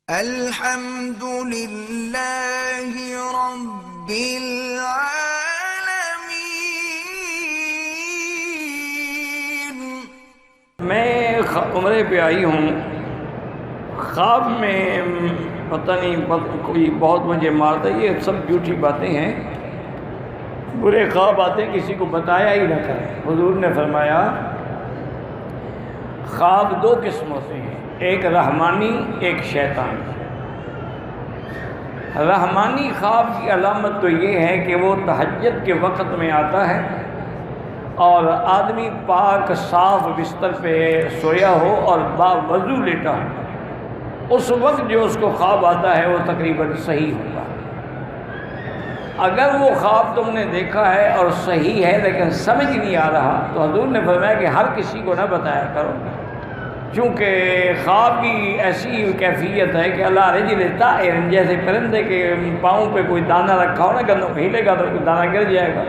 الحمد للہ رب العالمین۔ میں عمرے پہ آئی ہوں، خواب میں پتہ نہیں کوئی بہت مجھے مارتا، یہ سب جھوٹی باتیں ہیں، برے خواب آتے ہیں، کسی کو بتایا ہی نہ کریں۔ حضور نے فرمایا خواب دو قسموں سے ہیں، ایک رحمانی ایک شیطانی۔ رحمانی خواب کی علامت تو یہ ہے کہ وہ تہجد کے وقت میں آتا ہے اور آدمی پاک صاف بستر پہ سویا ہو اور باوضو لیٹا ہو، اس وقت جو اس کو خواب آتا ہے وہ تقریباً صحیح ہوتا ہے۔ اگر وہ خواب تم نے دیکھا ہے اور صحیح ہے لیکن سمجھ نہیں آ رہا تو حضور نے فرمایا کہ ہر کسی کو نہ بتایا کرو، چونکہ خواب کی ایسی کیفیت ہے کہ اللہ رجل طائر، جیسے پرندے کے پاؤں پہ کوئی دانہ رکھا ہو نا، گندم ہلے گا تو دانہ گر جائے گا،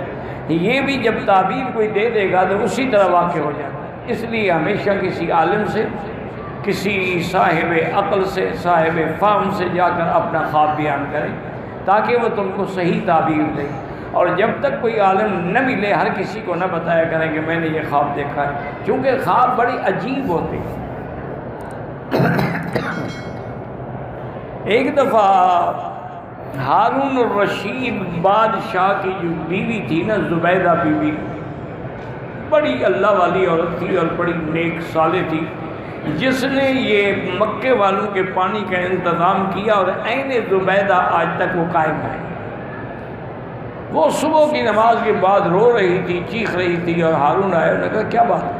یہ بھی جب تعبیر کوئی دے دے گا تو اسی طرح واقع ہو جاتا ہے۔ اس لیے ہمیشہ کسی عالم سے، کسی صاحب عقل سے، صاحب فہم سے جا کر اپنا خواب بیان کریں تاکہ وہ تم کو صحیح تعبیر دے، اور جب تک کوئی عالم نہ ملے ہر کسی کو نہ بتایا کریں کہ میں نے یہ خواب دیکھا ہے، کیونکہ خواب بڑی عجیب ہوتے ہیں۔ ایک دفعہ ہارون الرشید بادشاہ کی جو بیوی تھی نا، زبیدہ بیوی، بڑی اللہ والی عورت تھی اور بڑی نیک صالح تھی، جس نے یہ مکے والوں کے پانی کا انتظام کیا، اور عین زبیدہ آج تک وہ قائم ہے۔ وہ صبح کی نماز کے بعد رو رہی تھی، چیخ رہی تھی، اور ہارون آئے، انہوں نے کہا کیا بات ہے؟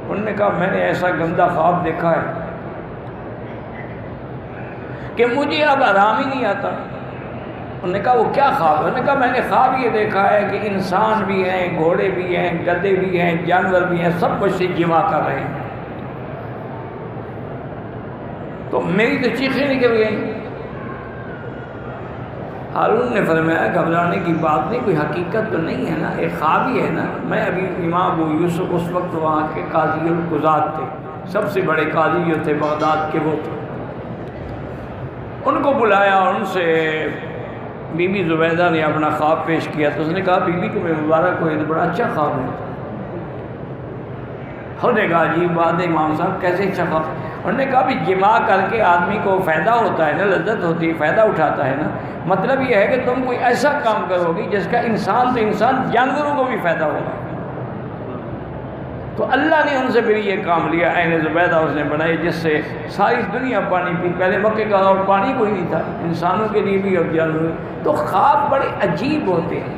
انہوں نے کہا میں نے ایسا گندا خواب دیکھا ہے کہ مجھے اب آرام ہی نہیں آتا۔ انہوں نے کہا وہ کیا خواب ہے؟ انہوں نے کہا میں نے خواب یہ دیکھا ہے کہ انسان بھی ہیں، گھوڑے بھی ہیں، گدھے بھی ہیں، جانور بھی ہیں، سب مجھ سے جمع کر رہے ہیں۔ تو میری تو چیخیں نکل گئیں۔ ہارون نے فرمایا گھبرانے کی بات نہیں، کوئی حقیقت تو نہیں ہے نا، ایک خواب ہی ہے نا۔ میں ابھی امام ابو یوسف اس وقت وہاں کے قاضی القضات تھے، سب سے بڑے قاضی جو تھے بغداد کے وہ تھے۔ ان کو بلایا اور ان سے بی بی زبیدہ نے اپنا خواب پیش کیا، تو اس نے کہا بی بی تمہیں مبارک ہو، یہ تو بڑا اچھا خواب ہے۔ انہوں نے کہا عجیب بات ہے امام صاحب، کیسے اچھا خواب؟ انہوں نے کہا بھی جمع کر کے آدمی کو فائدہ ہوتا ہے نا، لذت ہوتی ہے، فائدہ اٹھاتا ہے نا۔ مطلب یہ ہے کہ تم کوئی ایسا کام کرو گی جس کا انسان تو انسان، جانوروں کو بھی فائدہ ہوگا۔ تو اللہ نے ان سے پھر یہ کام لیا، عین زبیدہ اس نے بنائی جس سے ساری دنیا پانی پی۔ پہلے مکے کا اور پانی کوئی نہیں تھا، انسانوں کے لیے بھی اور جانوروں۔ تو خواب بڑے عجیب ہوتے ہیں،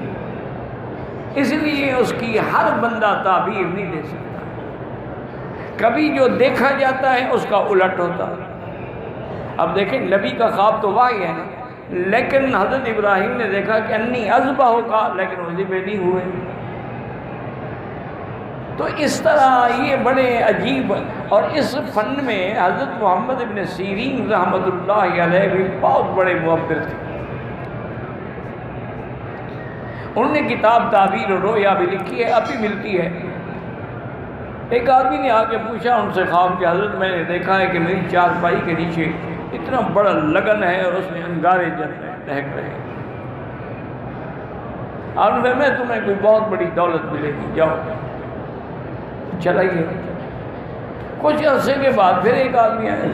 اس لیے اس کی ہر بندہ تعبیر نہیں دے سکتا۔ کبھی جو دیکھا جاتا ہے اس کا الٹ ہوتا ہے۔ اب دیکھیں نبی کا خواب تو واقعی ہے نا، لیکن حضرت ابراہیم نے دیکھا کہ انی اذبحک کا، لیکن وہ ذبح نہیں ہوئے۔ تو اس طرح یہ بڑے عجیب، اور اس فن میں حضرت محمد ابن سیرین رحمۃ اللہ علیہ بھی بہت بڑے معبر تھے۔ انہوں نے کتاب تعبیر الرؤیا بھی لکھی ہے، اب بھی ملتی ہے۔ ایک آدمی نے آ کے پوچھا ان سے خواب کہ حضرت میں نے دیکھا ہے کہ میری چارپائی کے نیچے اتنا بڑا لگن ہے اور اس میں انگارے جل رہے ہیں، دہک رہے ہیں، اور میں تمہیں کوئی بہت بڑی دولت ملے گی، جاؤ چلائیے۔ کچھ عرصے کے بعد پھر ایک آدمی آیا،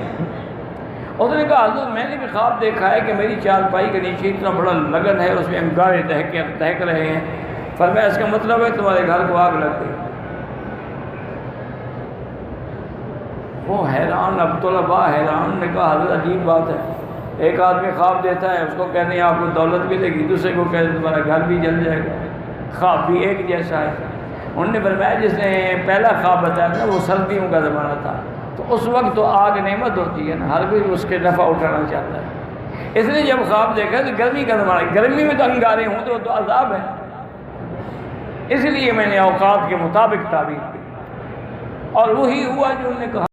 اس نے کہا حضرت میں نے بھی خواب دیکھا ہے کہ میری چارپائی کے نیچے اتنا بڑا لگن ہے، اس میں انگارے دہک رہے ہیں۔ فرمایا اس کا مطلب ہے تمہارے گھر کو آگ لگ گئی۔ وہ حیران، عبداللہ حیران، نے کہا حضرت عجیب بات ہے، ایک آدمی خواب دیتا ہے، اس کو کہتے ہیں آپ کو دولت ملے گی، دوسرے کو کہتے ہیں تمہارا گھر بھی جل جائے گا، خواب بھی ایک جیسا ہے۔ انہوں نے فرمایا جس نے پہلا خواب بتایا نا وہ سردیوں کا زمانہ تھا، تو اس وقت تو آگ نعمت ہوتی ہے نا، ہر کوئی اس کے نفع اٹھانا چاہتا ہے۔ اس نے جب خواب دیکھا تو گرمی کا زمانہ، گرمی میں تو انگارے ہوں تو عذاب ہے، اس لیے میں نے اوقات کے مطابق تعبیر کی، اور وہی ہوا جو انہوں نے کہا۔